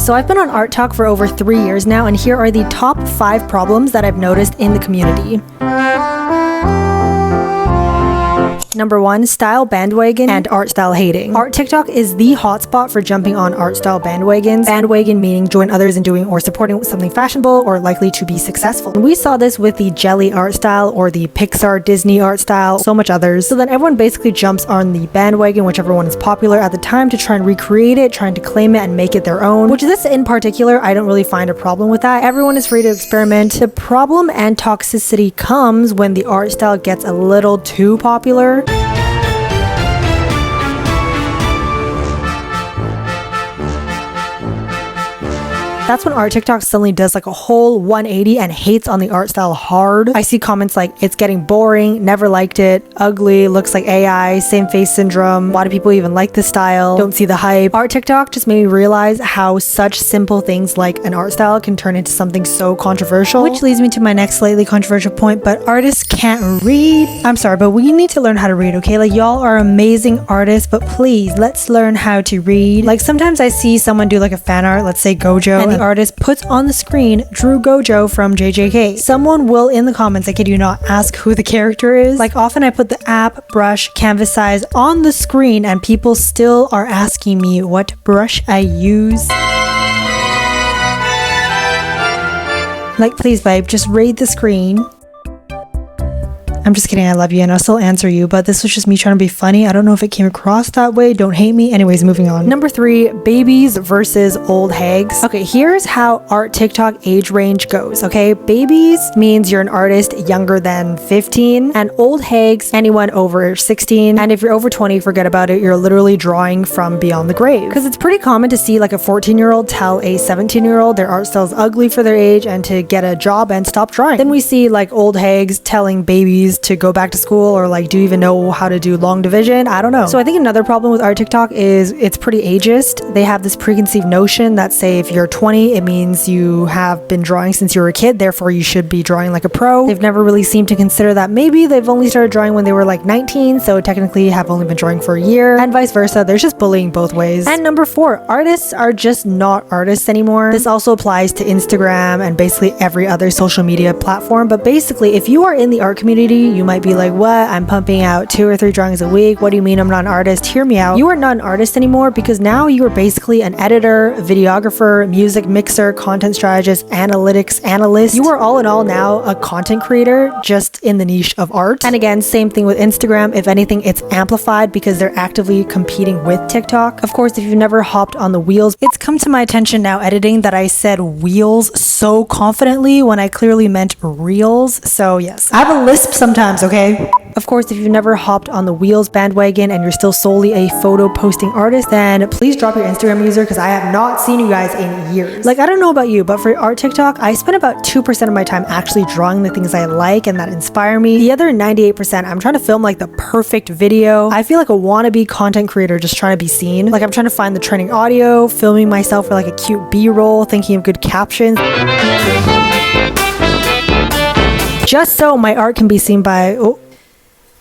So I've been on Art Talk for over 3 years now, and here are the top 5 problems that I've noticed in the community. Number 1, style bandwagon and art style hating. Art TikTok is the hotspot for jumping on art style bandwagons. Bandwagon meaning join others in doing or supporting something fashionable or likely to be successful. And we saw this with the jelly art style or the Pixar Disney art style, so much others. So then everyone basically jumps on the bandwagon, whichever one is popular at the time, to try and recreate it, trying to claim it and make it their own. Which this in particular, I don't really find a problem with that. Everyone is free to experiment. The problem and toxicity comes when the art style gets a little too popular. That's when art TikTok suddenly does like a whole 180 and hates on the art style hard. I see comments like, it's getting boring, never liked it, ugly, looks like AI, same face syndrome, why do people even like this style, don't see the hype. Art TikTok just made me realize how such simple things like an art style can turn into something so controversial. Which leads me to my next slightly controversial point, but artists can't read. I'm sorry, but we need to learn how to read, okay? Like, y'all are amazing artists, but please, let's learn how to read. Like, sometimes I see someone do like a fan art, let's say Gojo, and the artist puts on the screen Drew Gojo from JJK. Someone will in the comments, I kid you not, ask who the character is. Like, often I put the app, brush, canvas size on the screen and people still are asking me what brush I use. Like, please babe, just read the screen. I'm just kidding, I love you and I'll still answer you, but this was just me trying to be funny. I don't know if it came across that way, don't hate me. Anyways, moving on. Number 3, babies versus old hags. Okay, here's how art TikTok age range goes, okay? Babies means you're an artist younger than 15, and old hags, anyone over 16, and if you're over 20, forget about it, you're literally drawing from beyond the grave. Because it's pretty common to see like a 14-year-old tell a 17-year-old their art style is ugly for their age and to get a job and stop drawing. Then we see like old hags telling babies to go back to school, or like, do you even know how to do long division? I don't know. So I think another problem with art TikTok is it's pretty ageist. They have this preconceived notion that, say, if you're 20, it means you have been drawing since you were a kid, therefore you should be drawing like a pro. They've never really seemed to consider that maybe they've only started drawing when they were like 19, so technically have only been drawing for a year, and vice versa. There's just bullying both ways. And number 4, artists are just not artists anymore. This also applies to Instagram and basically every other social media platform, but basically if you are in the art community, you might be like, what? I'm pumping out 2 or 3 drawings a week. What do you mean I'm not an artist? Hear me out. You are not an artist anymore because now you are basically an editor, videographer, music mixer, content strategist, analytics analyst. You are all in all now a content creator, just in the niche of art. And again, same thing with Instagram. If anything, it's amplified because they're actively competing with TikTok. Of course, if you've never hopped on the wheels, it's come to my attention now editing that I said wheels so confidently when I clearly meant reels. So yes, I have a lisp sometimes, okay? Of course, if you've never hopped on the wheels bandwagon and you're still solely a photo posting artist, then please drop your Instagram user because I have not seen you guys in years. Like, I don't know about you, but for art TikTok, I spend about 2% of my time actually drawing the things I like and that inspire me. The other 98%, I'm trying to film like the perfect video. I feel like a wannabe content creator just trying to be seen. Like, I'm trying to find the trending audio, filming myself for like a cute B-roll, thinking of good captions, just so my art can be seen by...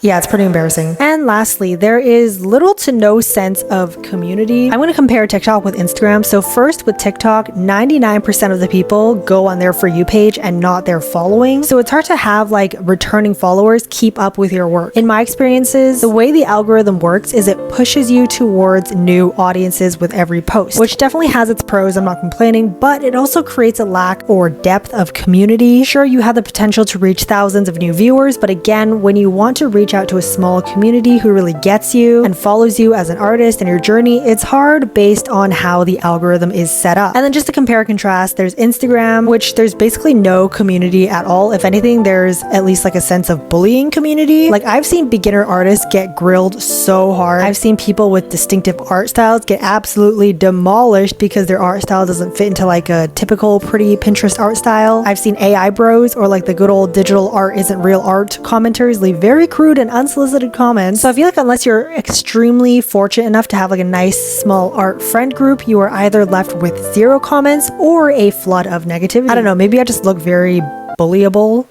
Yeah, it's pretty embarrassing. And lastly, there is little to no sense of community. I'm going to compare TikTok with Instagram. So first with TikTok, 99% of the people go on their For You page and not their following. So it's hard to have like returning followers keep up with your work. In my experiences, the way the algorithm works is it pushes you towards new audiences with every post, which definitely has its pros, I'm not complaining, but it also creates a lack or depth of community. Sure, you have the potential to reach thousands of new viewers, but again, when you want to reach out to a small community who really gets you and follows you as an artist and your journey, it's hard based on how the algorithm is set up. And then just to compare and contrast, there's Instagram, which there's basically no community at all. If anything, there's at least like a sense of bullying community. Like, I've seen beginner artists get grilled so hard. I've seen people with distinctive art styles get absolutely demolished because their art style doesn't fit into like a typical pretty Pinterest art style. I've seen AI bros or like the good old digital art isn't real art commenters leave very crude and unsolicited comments. So I feel like unless you're extremely fortunate enough to have like a nice small art friend group, you are either left with 0 comments or a flood of negativity. I don't know, maybe I just look very bullyable.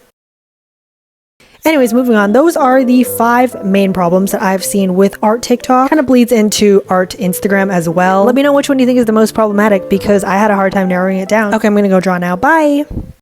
Anyways, moving on. Those are the 5 main problems that I've seen with art TikTok. Kind of bleeds into art Instagram as well. Let me know which one you think is the most problematic because I had a hard time narrowing it down. Okay, I'm gonna go draw now. Bye!